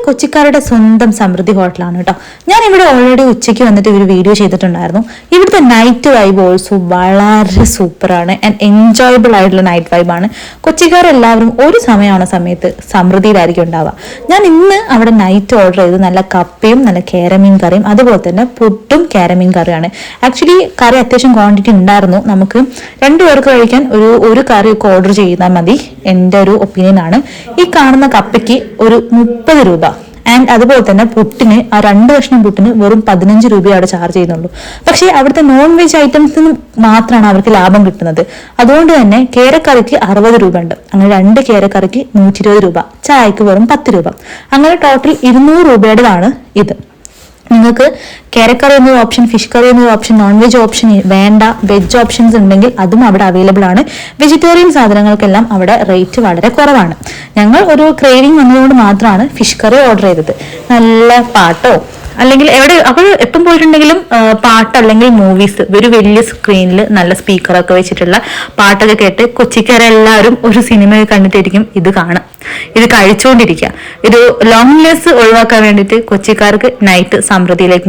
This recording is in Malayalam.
കൊച്ചിക്കാരുടെ സ്വന്തം സമൃദ്ധി ഹോട്ടലാണ് കേട്ടോ. ഞാൻ ഇവിടെ ഓൾറെഡി ഉച്ചയ്ക്ക് വന്നിട്ട് ഒരു വീഡിയോ ചെയ്തിട്ടുണ്ടായിരുന്നു. ഇവിടുത്തെ നൈറ്റ് വൈബ് ഓൾസോ വളരെ സൂപ്പറാണ് ആൻഡ് എൻജോയബിൾ ആയിട്ടുള്ള നൈറ്റ് വൈബാണ്. കൊച്ചിക്കാരെല്ലാവരും ഒരു സമയത്ത് സമൃദ്ധിയിലായിരിക്കും ഉണ്ടാവുക. ഞാൻ ഇന്ന് അവിടെ നൈറ്റ് ഓർഡർ ചെയ്ത് നല്ല കപ്പയും നല്ല കേരമീൻ കറിയും അതുപോലെ തന്നെ പുട്ടും കേരമീൻ കറിയാണ്. ആക്ച്വലി കറി അത്യാവശ്യം ക്വാണ്ടിറ്റി ഉണ്ടായിരുന്നു. നമുക്ക് രണ്ടുപേർക്ക് കഴിക്കാൻ ഒരു കറിയൊക്കെ ഓർഡർ ചെയ്താൽ മതി. എൻ്റെ ഒരു ഒപ്പീനിയൻ ആണ്. ഈ കാണുന്ന കപ്പയ്ക്ക് ഒരു 30 രൂപ ആൻഡ് അതുപോലെ തന്നെ പുട്ടിന് ആ 2 കഷ്ണം പുട്ടിന് വെറും 15 രൂപ അവിടെ ചാർജ് ചെയ്യുന്നുള്ളൂ. പക്ഷേ അവിടുത്തെ നോൺ വെജ് ഐറ്റംസിന് മാത്രമാണ് അവർക്ക് ലാഭം കിട്ടുന്നത്. അതുകൊണ്ട് തന്നെ കേരക്കറിക്ക് 60 രൂപ ഉണ്ട്. അങ്ങനെ 2 കേരക്കറിക്ക് 120 രൂപ, ചായക്ക് വെറും 10 രൂപ. അങ്ങനെ ടോട്ടൽ 200 രൂപയുടേതാണ് ഇത്. നിങ്ങൾക്ക് കേരക്കറി എന്നൊരു ഓപ്ഷൻ, ഫിഷ് കറി എന്നൊരു ഓപ്ഷൻ, നോൺ വെജ് ഓപ്ഷൻ വേണ്ട, വെജ് ഓപ്ഷൻസ് ഉണ്ടെങ്കിൽ അതും അവിടെ അവൈലബിൾ ആണ്. വെജിറ്റേറിയൻ സാധനങ്ങൾക്കെല്ലാം അവിടെ റേറ്റ് വളരെ കുറവാണ്. ഞങ്ങൾ ഒരു ക്രേവിംഗ് വന്നതുകൊണ്ട് മാത്രമാണ് ഫിഷ് കറി ഓർഡർ ചെയ്തത്. നല്ല പാട്ടോ അല്ലെങ്കിൽ അപ്പോൾ എപ്പം പോയിട്ടുണ്ടെങ്കിലും പാട്ട് അല്ലെങ്കിൽ മൂവീസ് ഒരു വലിയ സ്ക്രീനിൽ നല്ല സ്പീക്കറൊക്കെ വെച്ചിട്ടുള്ള പാട്ടൊക്കെ കേട്ട് കൊച്ചിക്കാരെല്ലാവരും ഒരു സിനിമ കണ്ടിട്ടായിരിക്കും ഇത് കാണാം, ഇത് കഴിച്ചുകൊണ്ടിരിക്കുക. ഒരു ലോൺലിനെസ് ഒഴിവാക്കാൻ വേണ്ടിയിട്ട് കൊച്ചിക്കാർക്ക് നൈറ്റ് സമൃദ്ധിയിലേക്ക്